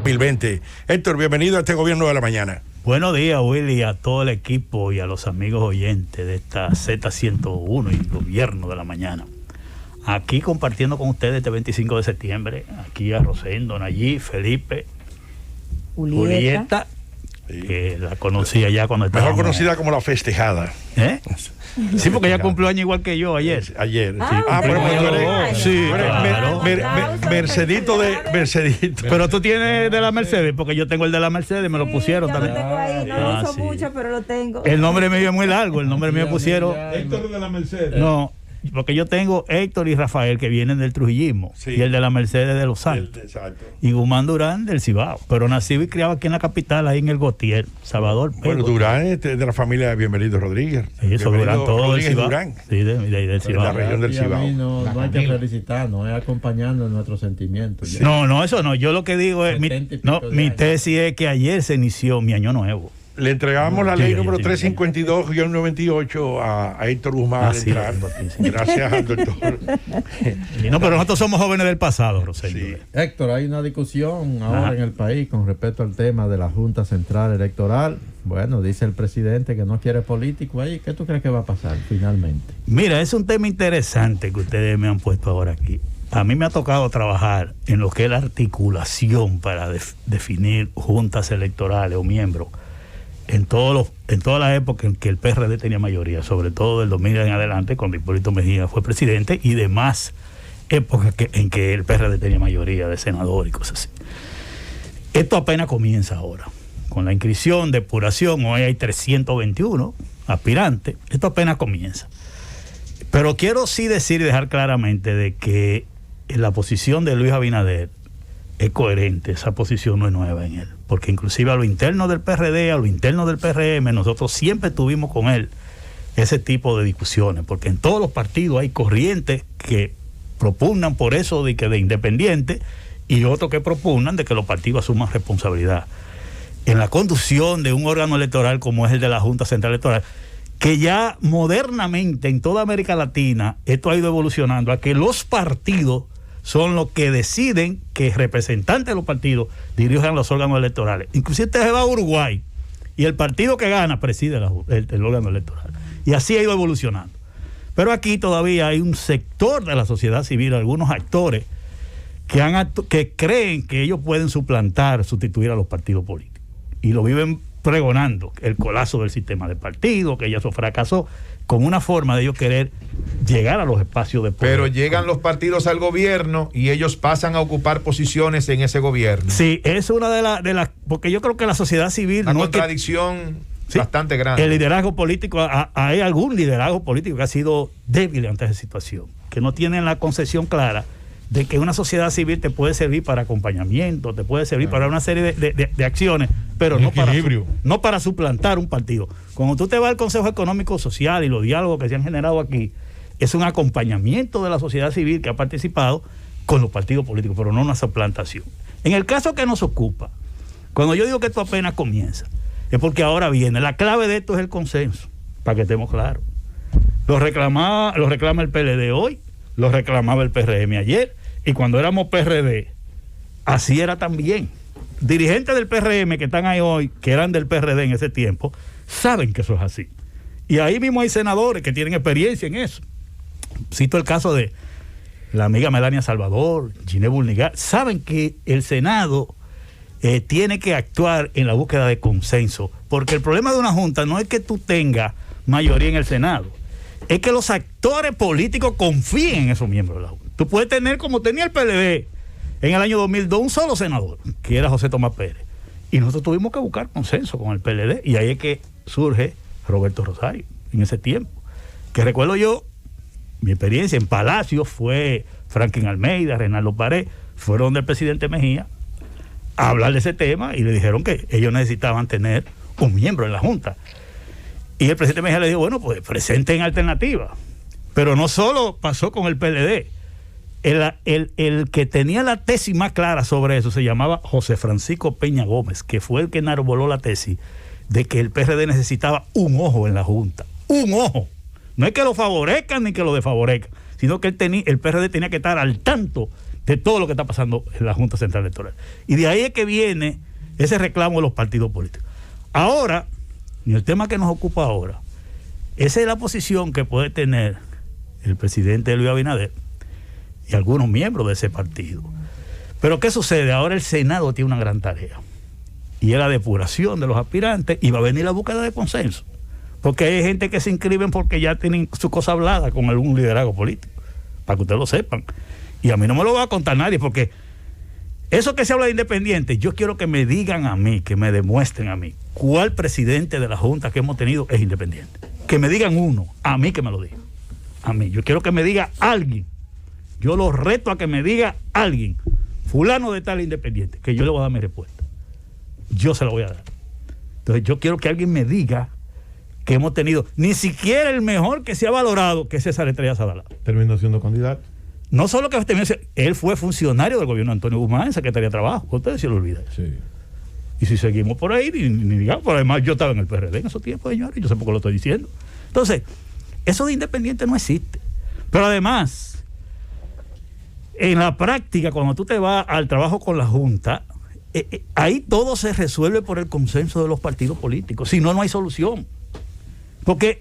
2020. Héctor, bienvenido a este Gobierno de la Mañana. Buenos días, Willy, a todo el equipo y a los amigos oyentes de esta Z101 y Gobierno de la Mañana. Aquí compartiendo con ustedes este 25 de septiembre, aquí a Rosendo, Nayib, Felipe, Julieta, que la conocía ya cuando estaba. Mejor conocida como la festejada. ¿Eh? Sí, porque ella cumplió año igual que yo ayer. Ayer. Pero Mercedito de Mercedito. Pero tú tienes de la Mercedes, porque yo tengo el de la Mercedes, me lo pusieron también. Lo tengo ahí, no lo uso mucho, pero lo tengo. El nombre mío es muy largo, el nombre mío pusieron. Héctor de la Mercedes. No, porque yo tengo Héctor y Rafael que vienen del trujillismo, y el de la Mercedes de Los Santos, y Guzmán Durán del Cibao, pero nacido y criado aquí en la capital, ahí en el Gautier, Salvador. Bueno, Durán es de la familia de Bienvenido Rodríguez. Sí, eso Durán, todo del Cibao. Sí, del Cibao. De la región del Cibao. No hay que felicitarnos, es acompañando nuestros sentimientos. Sí. No, eso no. Yo lo que digo es, mi tesis es que ayer se inició mi año nuevo. Le entregamos la ley número 352-98 a Héctor Guzmán al entrar. Gracias al doctor. No, pero nosotros somos jóvenes del pasado, Rosendo. Sí. Héctor, hay una discusión ahora en el país con respecto al tema de la Junta Central Electoral. Bueno, dice el presidente que no quiere político ahí. ¿Qué tú crees que va a pasar finalmente? Mira, es un tema interesante que ustedes me han puesto ahora aquí. A mí me ha tocado trabajar en lo que es la articulación para definir juntas electorales o miembros en todas las épocas en que el PRD tenía mayoría, sobre todo del 2000 en adelante, cuando Hipólito Mejía fue presidente, y demás épocas en que el PRD tenía mayoría de senadores y cosas así. Esto apenas comienza ahora, con la inscripción, depuración. Hoy hay 321 aspirantes. Esto apenas comienza. Pero quiero sí decir y dejar claramente de que la posición de Luis Abinader es coherente. Esa posición no es nueva en él, porque inclusive a lo interno del PRD, a lo interno del PRM, nosotros siempre tuvimos con él ese tipo de discusiones, porque en todos los partidos hay corrientes que propugnan por eso de que de independiente, y otros que propugnan de que los partidos asuman responsabilidad en la conducción de un órgano electoral como es el de la Junta Central Electoral, que ya modernamente en toda América Latina esto ha ido evolucionando a que los partidos son los que deciden que representantes de los partidos dirijan los órganos electorales. Inclusive usted se va a Uruguay y el partido que gana preside el órgano electoral. Y así ha ido evolucionando. Pero aquí todavía hay un sector de la sociedad civil, algunos actores, que creen que ellos pueden sustituir a los partidos políticos. Y lo viven pregonando el colapso del sistema de partidos, que ya eso fracasó, con una forma de ellos querer llegar a los espacios de poder. Pero llegan los partidos al gobierno y ellos pasan a ocupar posiciones en ese gobierno. Sí, es una de las porque yo creo que la sociedad civil... Una contradicción bastante grande. El liderazgo político, hay algún liderazgo político que ha sido débil ante esa situación, que no tienen la concepción clara de que una sociedad civil te puede servir para acompañamiento, te puede servir para una serie de acciones, pero no para suplantar un partido. Cuando tú te vas al Consejo Económico Social y los diálogos que se han generado aquí, es un acompañamiento de la sociedad civil que ha participado con los partidos políticos, pero no una suplantación. En el caso que nos ocupa, cuando yo digo que esto apenas comienza, es porque ahora viene, la clave de esto es el consenso, para que estemos claros. Lo reclama el PLD hoy, lo reclamaba el PRM ayer, y cuando éramos PRD, así era también. Dirigentes del PRM que están ahí hoy, que eran del PRD en ese tiempo, saben que eso es así. Y ahí mismo hay senadores que tienen experiencia en eso. Cito el caso de la amiga Melania Salvador, Giné Bulnigar, saben que el Senado tiene que actuar en la búsqueda de consenso, porque el problema de una junta no es que tú tengas mayoría en el Senado, es que los actores políticos confíen en esos miembros de la Junta. Tú puedes tener, como tenía el PLD en el año 2002, un solo senador, que era José Tomás Pérez. Y nosotros tuvimos que buscar consenso con el PLD. Y ahí es que surge Roberto Rosario, en ese tiempo. Que recuerdo yo, mi experiencia en Palacio fue Franklin Almeida, Reinaldo Pared, fueron del presidente Mejía a hablar de ese tema y le dijeron que ellos necesitaban tener un miembro en la Junta. Y el presidente Mejía le dijo, bueno, pues presenten alternativas. Pero no solo pasó con el PLD. El que tenía la tesis más clara sobre eso se llamaba José Francisco Peña Gómez, que fue el que enarboló la tesis de que el PRD necesitaba un ojo en la Junta. Un ojo. No es que lo favorezcan ni que lo desfavorezcan, sino que el PRD tenía que estar al tanto de todo lo que está pasando en la Junta Central Electoral. Y de ahí es que viene ese reclamo de los partidos políticos. Ahora, y el tema que nos ocupa ahora, esa es la posición que puede tener el presidente Luis Abinader y algunos miembros de ese partido. Pero ¿qué sucede? Ahora el Senado tiene una gran tarea, y es la depuración de los aspirantes, y va a venir la búsqueda de consenso. Porque hay gente que se inscriben porque ya tienen su cosa hablada con algún liderazgo político, para que ustedes lo sepan. Y a mí no me lo va a contar nadie, porque eso que se habla de independiente, yo quiero que me digan a mí, que me demuestren a mí, cuál presidente de la Junta que hemos tenido es independiente. Que me digan uno, a mí que me lo digan. A mí, yo quiero que me diga alguien. Yo lo reto a que me diga alguien, fulano de tal independiente, que yo le voy a dar mi respuesta. Yo se la voy a dar. Entonces yo quiero que alguien me diga que hemos tenido, ni siquiera el mejor que se ha valorado, que es César Estrella Sadalá. Terminó siendo candidato. No solo que él fue funcionario del gobierno de Antonio Guzmán en Secretaría de Trabajo, ustedes se lo olvidan. Sí. Y si seguimos por ahí, ni digamos, pero además yo estaba en el PRD en esos tiempos, señores, y yo sé por qué lo estoy diciendo. Entonces, eso de independiente no existe. Pero además, en la práctica, cuando tú te vas al trabajo con la Junta, ahí todo se resuelve por el consenso de los partidos políticos. Si no, no hay solución. Porque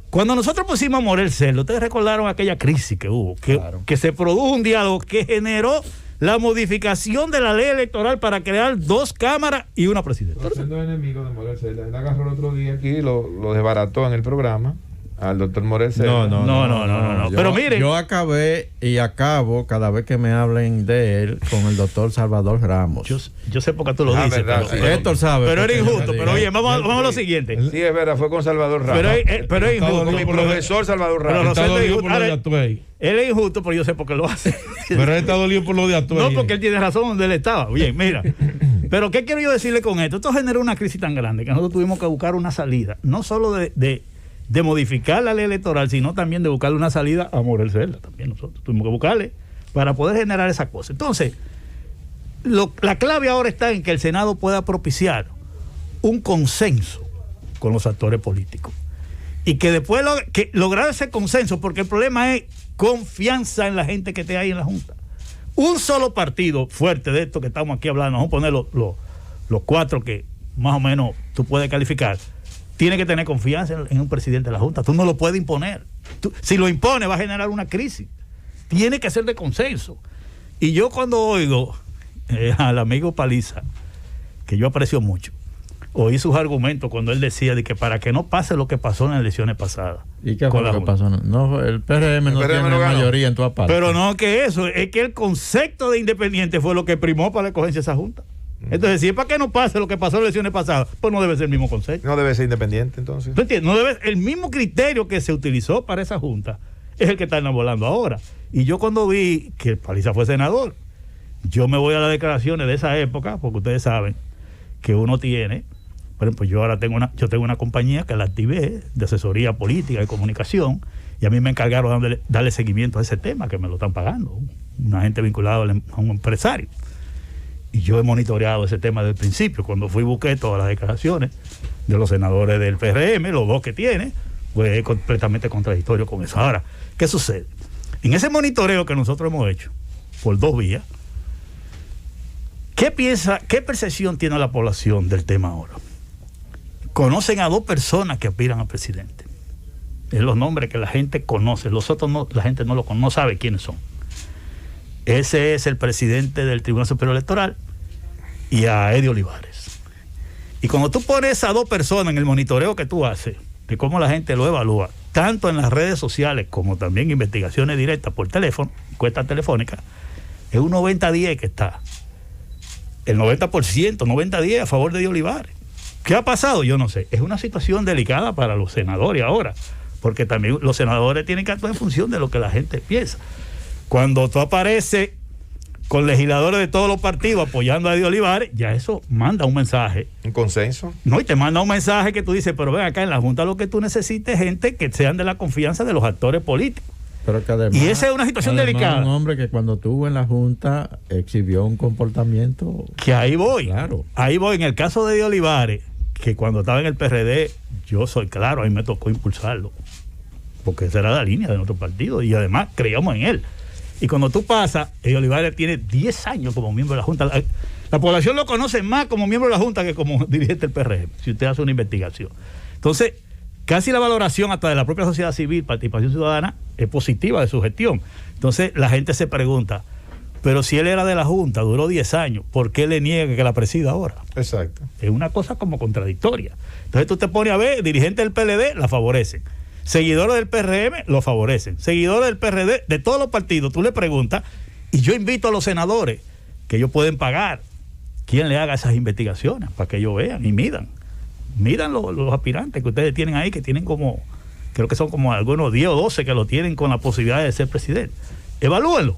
cuando nosotros pusimos a Morel Cerdo, ustedes recordaron aquella crisis que hubo, que se produjo un diálogo que generó la modificación de la ley electoral para crear 2 cámaras y una presidenta. Siendo enemigo de Morel Cerda, él agarró el otro día aquí, lo desbarató en el programa al doctor Morel Cerda. No. Pero miren, yo acabé y acabo cada vez que me hablen de él con el doctor Salvador Ramos. Yo sé por qué tú lo dices. Verdad, pero Héctor sabe. Pero era injusto. Pero oye, vamos a lo siguiente. Sí, es verdad, fue con Salvador Ramos. Pero es injusto. Con mi profesor Salvador Ramos. Él es injusto, pero yo sé por qué lo hace. Pero él está dolido por lo de Atuey. No, porque él tiene razón donde él estaba. Bien, mira. Pero ¿qué quiero yo decirle con esto? Esto generó una crisis tan grande que nosotros tuvimos que buscar una salida. No solo de modificar la ley electoral, sino también de buscarle una salida a Morel Cerda. También nosotros tuvimos que buscarle para poder generar esa cosa. Entonces, la clave ahora está en que el Senado pueda propiciar un consenso con los actores políticos. Y que después lograr ese consenso, porque el problema es confianza en la gente que esté ahí en la Junta. Un solo partido fuerte de esto que estamos aquí hablando, vamos a poner los 4 que más o menos tú puedes calificar, tiene que tener confianza en un presidente de la Junta. Tú no lo puedes imponer. Si lo impones va a generar una crisis. Tiene que ser de consenso. Y yo cuando oigo al amigo Paliza, que yo aprecio mucho, oí sus argumentos cuando él decía de que para que no pase lo que pasó en las elecciones pasadas. ¿Y qué fue lo que pasó? No, el PRM no tiene mayoría en toda parte. Pero no que eso, es que el concepto de independiente fue lo que primó para la escogencia de esa Junta. Entonces, si es para que no pase lo que pasó en las elecciones pasadas, pues no debe ser el mismo concepto. No debe ser independiente, entonces. ¿Tú entiendes? No debe, el mismo criterio que se utilizó para esa Junta es el que están volando ahora. Y yo cuando vi que Paliza fue senador, yo me voy a las declaraciones de esa época, porque ustedes saben que uno tiene, por ejemplo, yo ahora tengo una compañía que la activé de asesoría política y comunicación, y a mí me encargaron darle seguimiento a ese tema, que me lo están pagando, una gente vinculada a un empresario. Y yo he monitoreado ese tema desde el principio. Cuando fui y busqué todas las declaraciones de los senadores del PRM, los 2 que tiene, pues es completamente contradictorio con eso. Ahora, ¿qué sucede? En ese monitoreo que nosotros hemos hecho por 2 vías, ¿qué percepción tiene la población del tema ahora? Conocen a 2 personas que aspiran a presidente. Es los nombres que la gente conoce, los otros no, la gente no sabe quiénes son. Ese es el presidente del Tribunal Superior Electoral y a Eddie Olivares. Y cuando tú pones a esas 2 personas en el monitoreo que tú haces, de cómo la gente lo evalúa, tanto en las redes sociales como también investigaciones directas por teléfono, encuestas telefónicas, es un 90-10 que está. El 90%, 90-10 a favor de Eddie Olivares. ¿Qué ha pasado? Yo no sé. Es una situación delicada para los senadores ahora, porque también los senadores tienen que actuar en función de lo que la gente piensa. Cuando tú apareces con legisladores de todos los partidos apoyando a Eddie Olivares, ya eso manda un mensaje. ¿Un consenso? No, y te manda un mensaje que tú dices, pero ven acá en la Junta lo que tú necesites es gente que sean de la confianza de los actores políticos. Pero que además, y esa es una situación delicada. Un hombre que cuando estuvo en la Junta exhibió un comportamiento... Que ahí voy. Claro. Ahí voy. En el caso de Eddie Olivares, que cuando estaba en el PRD, yo soy claro, a mí me tocó impulsarlo. Porque esa era la línea de nuestro partido y además creíamos en él. Y cuando tú pasas, Olivares tiene 10 años como miembro de la Junta. La población lo conoce más como miembro de la Junta que como dirigente del PRM, si usted hace una investigación. Entonces, casi la valoración hasta de la propia sociedad civil, Participación Ciudadana, es positiva de su gestión. Entonces, la gente se pregunta, pero si él era de la Junta, duró 10 años, ¿por qué le niega que la presida ahora? Exacto. Es una cosa como contradictoria. Entonces tú te pones a ver, dirigentes del PLD la favorecen, seguidores del PRM lo favorecen, seguidores del PRD, de todos los partidos, tú le preguntas, y yo invito a los senadores que ellos pueden pagar quien le haga esas investigaciones para que ellos vean y midan los aspirantes que ustedes tienen ahí, que tienen como, creo que son como algunos 10 o 12 que lo tienen con la posibilidad de ser presidente. Evalúenlo.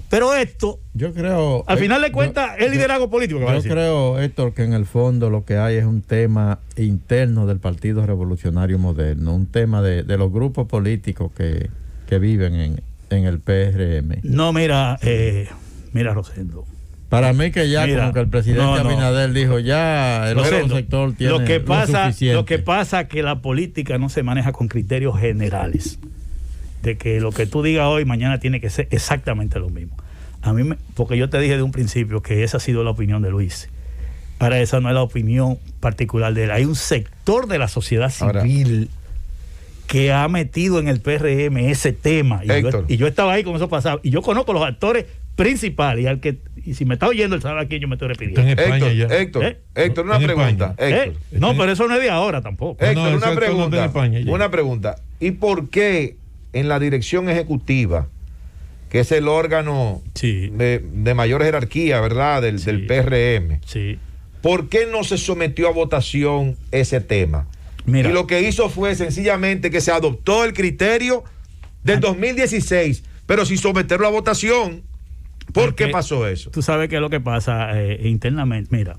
Pero esto, yo creo, al final de cuentas, es liderazgo político. Yo creo, Héctor, que en el fondo lo que hay es un tema interno del Partido Revolucionario Moderno, un tema de los grupos políticos que viven en el PRM. No, mira, Rosendo. Para mí que ya como que el presidente Abinader dijo, ya el otro sector tiene lo suficiente. Lo que pasa es que la política no se maneja con criterios generales. De que lo que tú digas hoy, mañana tiene que ser exactamente lo mismo. Porque yo te dije de un principio que esa ha sido la opinión de Luis. Ahora esa no es la opinión particular de él. Hay un sector de la sociedad civil que ha metido en el PRM ese tema. Y yo estaba ahí con eso pasado. Y yo conozco los actores principales. Y si me está oyendo, él sabe a quién yo me estoy refiriendo. Héctor, una pregunta. No, pero eso no es de ahora tampoco. Héctor, una pregunta. ¿Y por qué en la dirección ejecutiva, que es el órgano de mayor jerarquía, ¿verdad?, del PRM, ¿por qué no se sometió a votación ese tema? Mira, y lo que hizo fue sencillamente que se adoptó el criterio del 2016, pero sin someterlo a votación. ¿Por qué pasó eso? Tú sabes qué es lo que pasa internamente. Mira,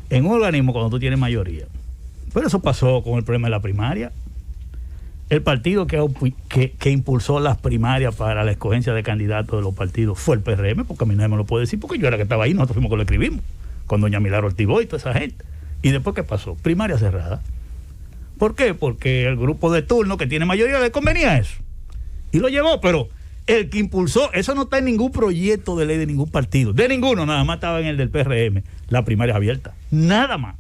en un organismo cuando tú tienes mayoría, pero eso pasó con el problema de la primaria. El partido que impulsó las primarias para la escogencia de candidatos de los partidos fue el PRM, porque a mí nadie me lo puede decir, porque yo era que estaba ahí, nosotros fuimos que lo escribimos, con doña Milagro Ortiz y toda esa gente. ¿Y después qué pasó? Primaria cerrada. ¿Por qué? Porque el grupo de turno que tiene mayoría le convenía eso. Y lo llevó, pero el que impulsó, eso no está en ningún proyecto de ley de ningún partido, de ninguno, nada más estaba en el del PRM, la primaria abierta, nada más.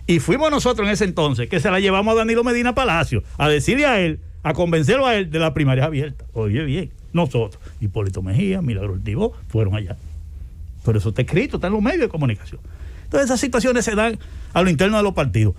Y fuimos nosotros en ese entonces que se la llevamos a Danilo Medina Palacio a decirle a él, a convencerlo a él de la primaria abierta. Oye bien, nosotros, Hipólito Mejía, Milagro Ortiz fueron allá. Pero eso está escrito, está en los medios de comunicación. Entonces esas situaciones se dan a lo interno de los partidos.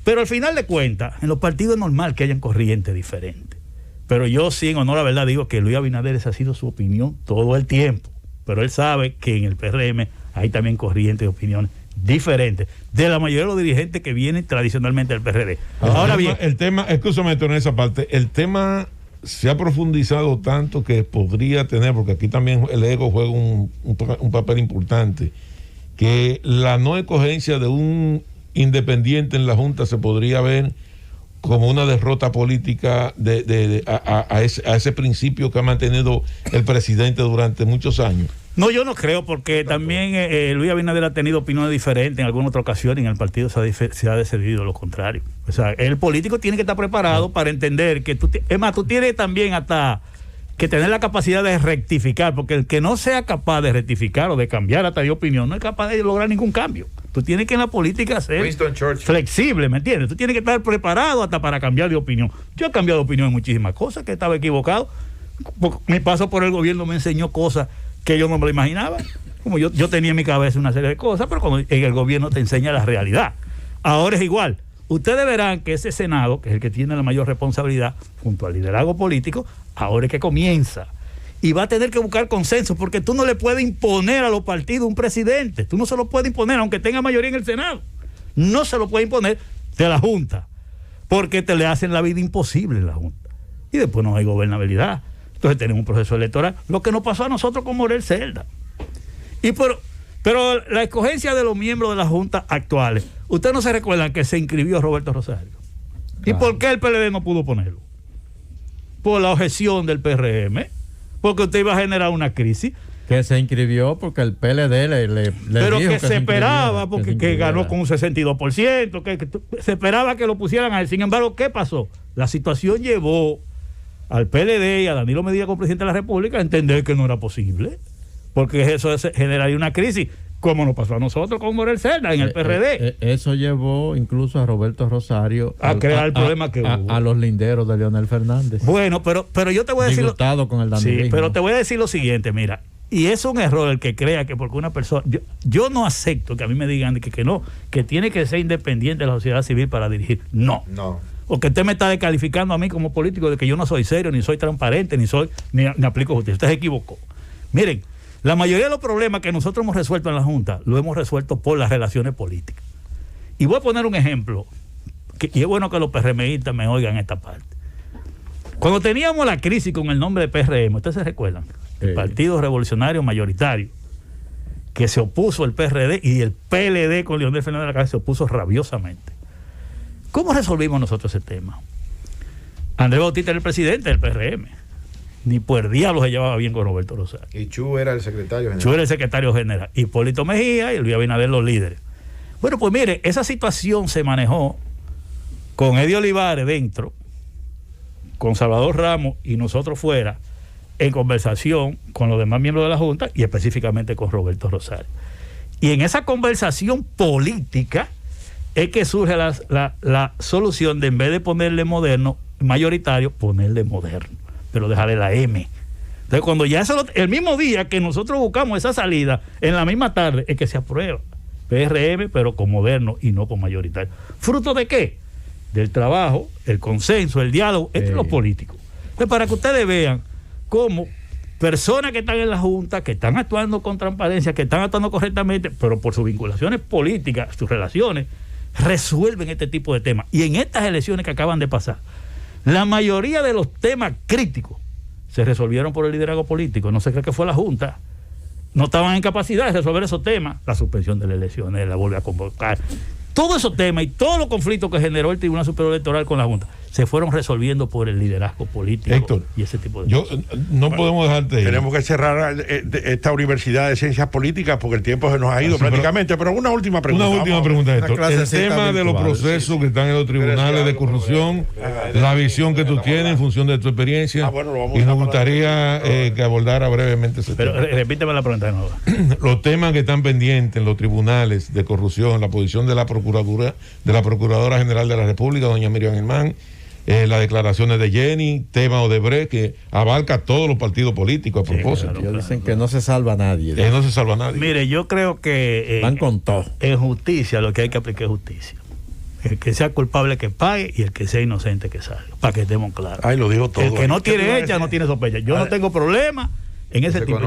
Pero al final de cuentas, en los partidos es normal que hayan corrientes diferentes. Pero yo sí, en honor a la verdad, digo que Luis Abinader esa ha sido su opinión todo el tiempo. Pero él sabe que en el PRM hay también corrientes de opiniones diferentes de la mayoría de los dirigentes que vienen tradicionalmente del PRD. Ahora bien, el tema, escúchame en esa parte, el tema se ha profundizado tanto que podría tener, porque aquí también el ego juega un papel importante, que la no escogencia de un independiente en la Junta se podría ver como una derrota política a ese principio que ha mantenido el presidente durante muchos años. No, yo no creo, porque también Luis Abinader ha tenido opiniones diferentes en alguna otra ocasión y en el partido se ha decidido lo contrario. O sea, el político tiene que estar preparado para entender que tú tienes también hasta que tener la capacidad de rectificar, porque el que no sea capaz de rectificar o de cambiar hasta de opinión no es capaz de lograr ningún cambio. Tú tienes que en la política ser flexible, ¿me entiendes? Tú tienes que estar preparado hasta para cambiar de opinión. Yo he cambiado de opinión en muchísimas cosas, que estaba equivocado. Mi paso por el gobierno me enseñó cosas que yo no me lo imaginaba. Como yo tenía en mi cabeza una serie de cosas, pero cuando en el gobierno te enseña la realidad. Ahora es igual. Ustedes verán que ese Senado, que es el que tiene la mayor responsabilidad, junto al liderazgo político, ahora es que comienza. Y va a tener que buscar consenso, porque tú no le puedes imponer a los partidos un presidente. Tú no se lo puedes imponer, aunque tenga mayoría en el Senado. No se lo puede imponer de la Junta, porque te le hacen la vida imposible en la Junta. Y después no hay gobernabilidad. Entonces tenemos un proceso electoral. Lo que nos pasó a nosotros con Morel Celda. Pero la escogencia de los miembros de la Junta actuales, ustedes no se recuerdan que se inscribió Roberto Rosario. ¿Y por qué el PLD no pudo ponerlo? Por la objeción del PRM, porque usted iba a generar una crisis. Que se inscribió porque el PLD le pero dijo que se esperaba, porque que ganó con un 62%, que se esperaba que lo pusieran a él. Sin embargo, ¿qué pasó? La situación llevó al PLD y a Danilo Medina como presidente de la República a entender que no era posible, porque eso generaría una crisis, como nos pasó a nosotros con Morel Cerda en el PRD. Eso llevó incluso a Roberto Rosario a crear el problema que hubo. A los linderos de Leonel Fernández. Bueno, pero yo te voy a decir... Con el sí, pero te voy a decir lo siguiente, mira, y es un error el que crea que porque una persona... Yo no acepto que a mí me digan que no, que tiene que ser independiente de la sociedad civil para dirigir. No. O que usted me está descalificando a mí como político de que yo no soy serio, ni soy transparente, ni aplico justicia. Usted se equivocó. Miren, la mayoría de los problemas que nosotros hemos resuelto en la Junta, lo hemos resuelto por las relaciones políticas. Y voy a poner un ejemplo, y es bueno que los PRMistas me oigan esta parte. Cuando teníamos la crisis con el nombre de PRM, ¿ustedes se recuerdan? El Partido Revolucionario Mayoritario, que se opuso al PRD, y el PLD con Leonel Fernández de la Calle se opuso rabiosamente. ¿Cómo resolvimos nosotros ese tema? Andrés Bautista era el presidente del PRM. Ni por diablo se llevaba bien con Roberto Rosario. Y Chu era el secretario general. Chu era el secretario general. Hipólito Mejía y Luis Abinader los líderes. Bueno, pues mire, esa situación se manejó con Eddie Olivares dentro, con Salvador Ramos y nosotros fuera, en conversación con los demás miembros de la Junta y específicamente con Roberto Rosario. Y en esa conversación política es que surge la solución de, en vez de ponerle moderno, mayoritario, ponerle moderno, pero dejarle la M. Entonces, cuando ya el mismo día que nosotros buscamos esa salida, en la misma tarde, es que se aprueba PRM, pero con moderno y no con mayoritario. ¿Fruto de qué? Del trabajo, el consenso, el diálogo entre los políticos. Entonces, para que ustedes vean cómo personas que están en la Junta, que están actuando con transparencia, que están actuando correctamente, pero por sus vinculaciones políticas, sus relaciones, resuelven este tipo de temas. Y en estas elecciones que acaban de pasar, la mayoría de los temas críticos se resolvieron por el liderazgo político. No se cree que fue la Junta. No estaban en capacidad de resolver esos temas. La suspensión de las elecciones, la vuelve a convocar. Todos esos temas y todos los conflictos que generó el Tribunal Superior Electoral con la Junta se fueron resolviendo por el liderazgo político. Héctor, y ese tipo de cosas. No podemos dejarte ir. Tenemos que cerrar esta Universidad de Ciencias Políticas porque el tiempo se nos ha ido prácticamente. Pero una última pregunta. Una última pregunta, Héctor. El tema de los procesos que están en los tribunales de corrupción, la visión que tú tienes en función de tu experiencia, y nos gustaría que abordara brevemente ese tema. Pero repíteme la pregunta de nuevo. Los temas que están pendientes en los tribunales de corrupción, la posición de la Procuradora General de la República, doña Miriam Germán, las declaraciones de Jenny, tema Odebrecht, que abarca a todos los partidos políticos a propósito. Claro, dicen que no se salva a nadie. No se salva a nadie. Mire, yo creo que van con todo. En justicia lo que hay que aplicar es justicia. El que sea culpable que pague y el que sea inocente que salga, para que estemos claros. Ay, lo dijo todo. El que no tiene hecha no tiene sospecha. Yo no tengo problema en ese tipo.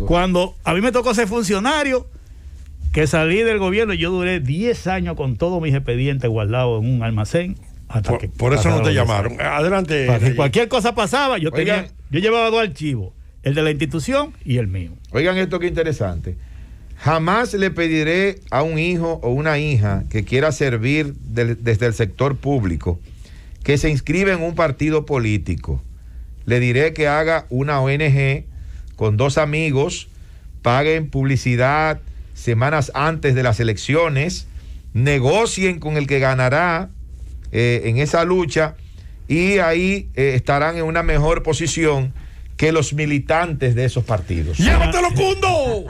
Cuando a mí me tocó ser funcionario, que salí del gobierno, yo duré 10 años con todos mis expedientes guardados en un almacén. Por eso no te llamaron. Adelante. Si cualquier cosa pasaba, yo llevaba 2 archivos, el de la institución y el mío. Oigan esto que interesante. Jamás le pediré a un hijo o una hija que quiera servir desde el sector público que se inscriba en un partido político. Le diré que haga una ONG con 2 amigos, paguen publicidad semanas antes de las elecciones, negocien con el que ganará en esa lucha y ahí estarán en una mejor posición que los militantes de esos partidos. ¡Llévatelo, Cundo!